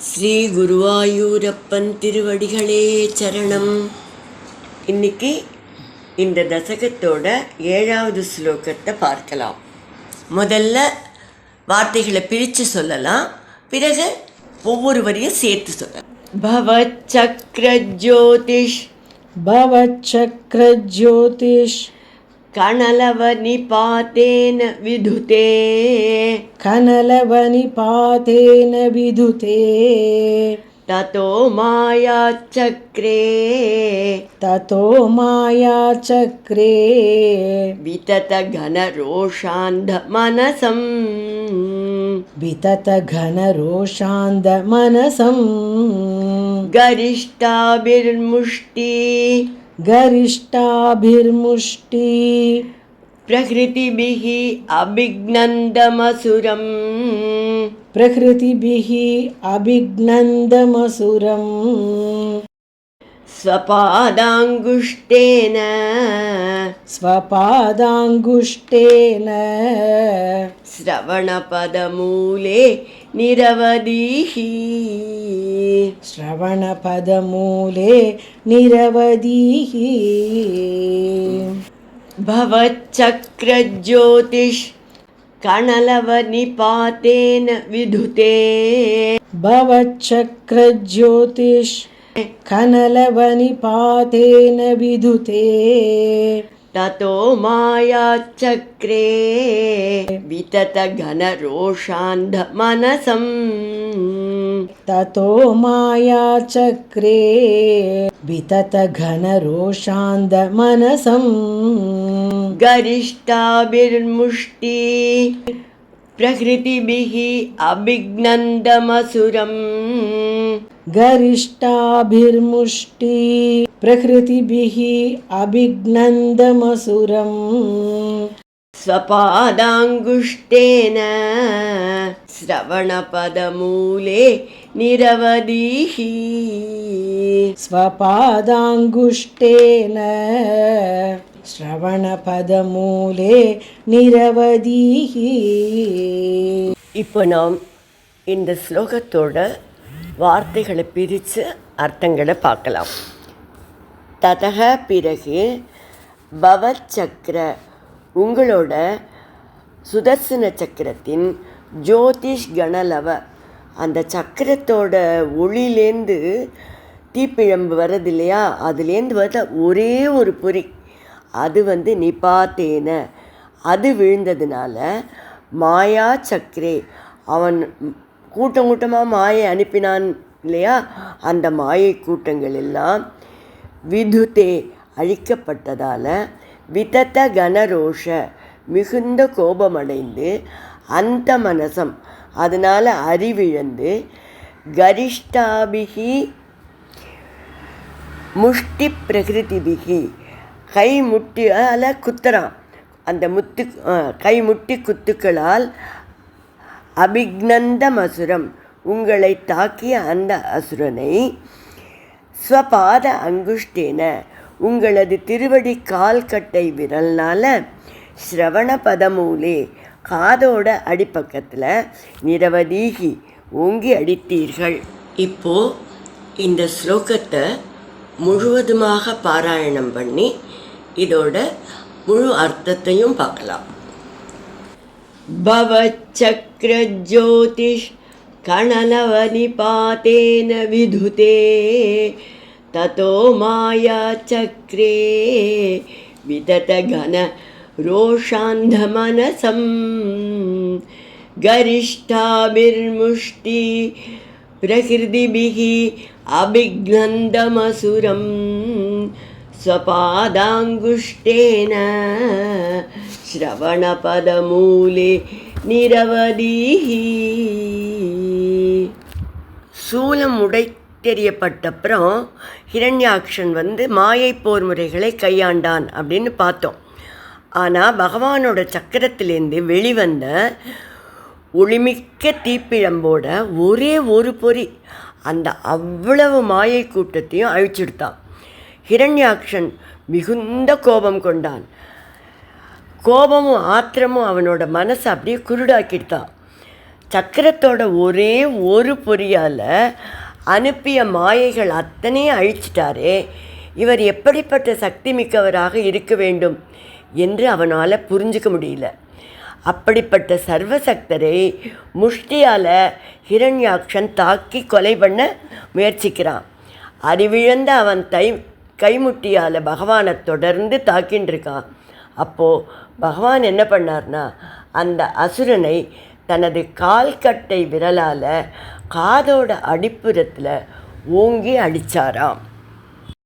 ஸ்ரீ குருவாயூரப்பன் திருவடிகளே சரணம். இன்னைக்கு இந்த தசகத்தோட 7வது ஸ்லோகத்தை பார்க்கலாம். முதல்ல வார்த்தைகளை பிரித்து சொல்லலாம், பிறகு ஒவ்வொரு வரியும் சேர்த்து சொல்லலாம். பவச்சக்ரஜோதிஷ் भवच्चक्रज्योतिष कणलवनिपातेन विधुते कनलवनिपातेन विधुते ततो मायाचक्रे विततघनरोषान्धमनसं गरिष्ठाभिर्मुष्टि प्रकृतिभिः अभिग्नन्दमसुरम् स्वपादाङ्गुष्ठेन श्रवणपदमूले निरवधिः भवच्चक्रज्योतिष कणलवनिपातेन विधुते भवच्चक्रज्योतिष कनलवनिपातेन विधुते ततो मायाचक्रे विततघनरोषान्धमनसं गरिष्ठाभिर्मुष्टि प्रकृतिभिः अभिग्नन्दमसुरम् स्वपादाङ्गुष्ठेन श्रवणपदमूले निरवधिः स्वपादाङ्गुष्ठेन श्रवणपदमूले निरवधिः. இப்போ நாம் இந்த ஸ்லோகத்தோட வார்த்தைகளை பிரித்து அர்த்தங்களை பார்க்கலாம். ததக பிறகு பவச்சக்ர உங்களோட சுதர்சன சக்கரத்தின் ஜோதிஷ் கணலவ அந்த சக்கரத்தோட ஒளியிலேருந்து தீப்பிழம்பு வர்றது இல்லையா, அதுலேருந்து வர ஒரே ஒரு பொறி, அது நிபாத்தேன அது விழுந்ததுனால மாயா சக்கரே அவன் கூட்டம் கூட்டமாக மாயை அனுப்பினான் இல்லையா, அந்த மாயை கூட்டங்கள் எல்லாம் விதுதே அழிக்கப்பட்டதால் விதத்த கனரோஷ மிகுந்த கோபமடைந்து அந்த மனசம் அதனால் அறிவிழந்து கரிஷ்டாபிகி முஷ்டி பிரகிருதிபிகி கை முட்டியால் குத்துறான், அந்த கைமுட்டி குத்துக்களால் அபிக்னந்தம் அசுரம் உங்களை தாக்கிய அந்த அசுரனை ஸ்வபாத அங்குஷ்டேன உங்களது திருவடி கால்கட்டை விரல்னால் ஸ்ரவண பதமூலே காதோட அடிப்பக்கத்தில் நிரவதீகி ஓங்கி அடித்தீர்கள். இப்போது இந்த ஸ்லோகத்தை முழுவதுமாக பாராயணம் பண்ணி இதோட முழு அர்த்தத்தையும் பார்க்கலாம். भवच्चक्रज्योतिष कणलवनिपातेन विधुते ततो मायाचक्रे विततघनरोषान्धमनसं गरिष्ठाभिर्मुष्टि प्रकृतिभिः अभिग्नन्दमसुरम् स्वपादाङ्गुष्ठेन श्रवणपदमूले நிரவதிः. சூலம் உடைத்தெறியப்பட்டப்புறம் ஹிரண்யாக்ஷன் மாயை போர் முறைகளை கையாண்டான் அப்படின்னு பார்த்தோம். ஆனால் பகவானோட சக்கரத்திலேருந்து வெளிவந்த ஒளிமிக்க தீப்பிழம்போட ஒரே ஒரு பொறி அந்த அவ்வளவு மாயை கூட்டத்தையும் அழிச்சுடுத்தான். ஹிரண்யாக்ஷன் மிகுந்த கோபம் கொண்டான். கோபமும் ஆத்திரமும் அவனோட மனசை அப்படியே குருடாக்கிட்டான். சக்கரத்தோட ஒரே ஒரு பொறியால் அனுப்பிய மாயைகள் அத்தனையும் அழிச்சிட்டாரே, இவர் எப்படிப்பட்ட சக்தி மிக்கவராக இருக்க வேண்டும் என்று அவனால் புரிஞ்சிக்க முடியல. அப்படிப்பட்ட சர்வசக்தரை முஷ்டியால் ஹிரண்யாக்ஷன் தாக்கி கொலை பண்ண முயற்சிக்கிறான். அறிவிழந்த அவன் கைமுட்டியால் பகவானை தொடர்ந்து தாக்கின்னு இருக்கான். அப்போது பகவான் என்ன பண்ணார்னா, அந்த அசுரனை தனது கால்கட்டை விரலால் காதோட அடிப்புறத்தில் ஓங்கி அடித்தாராம்.